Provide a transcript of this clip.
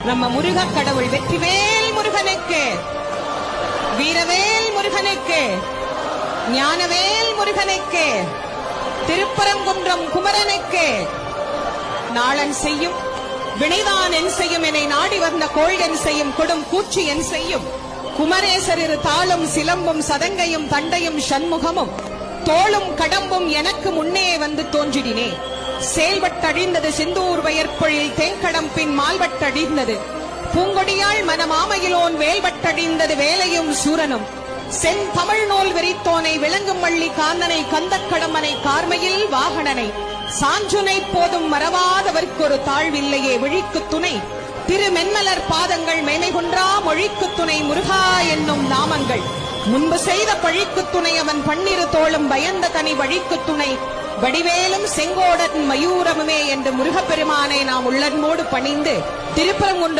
நம்ம முருக கடவுள் வெற்றிவேல் முருகனுக்கு, வீரவேல் முருகனுக்கு, ஞானவேல் முருகனுக்கு, திருப்பரங்குன்றம் குமரனுக்கு. நாளன் செய்யும் வினைதான் என் செய்யும், என்னை நாடி வந்த கோள்கன் செய்யும் கொடும் கூச்சி என் செய்யும். குமரேசர் இரு தாளும் சிலம்பும் சதங்கையும் தண்டையும் சண்முகமும் தோளும் கடம்பும் எனக்கு முன்னே வந்து தோன்றிடினே. செயல்பட்டழிந்தது சிந்தூர் வயற்பொழில் தேங்கடம் பின் மால்வட்டழிந்தது பூங்கொடியாள் மனமாமையிலோன் வேல்வட்டழிந்தது வேலையும் சூரனும். சென் தமிழ் நூல் விரித்தோனை விளங்கும் வள்ளி காந்தனை கந்தக்கடம்பனை கார்மையில் வாகனனை சாஞ்சுனை போதும் மறவாதவர்க்கு ஒரு தாழ்வில்லையே விழிக்கு துணை. திருமென்மலர் பாதங்கள் மேமை கொன்றா மொழிக்கு துணை முருகா என்னும் நாமங்கள். முன்பு செய்த பழிக்கு துணை அவன் பன்னிரு தோளும் பயந்த தனி வழிக்கு துணை. வடிவேலும் செங்கோடன் மயூரமுமே என்று முருகப்பெருமானை நாம் உள்ளன்போடு பணிந்து திருப்பரங்குன்றம்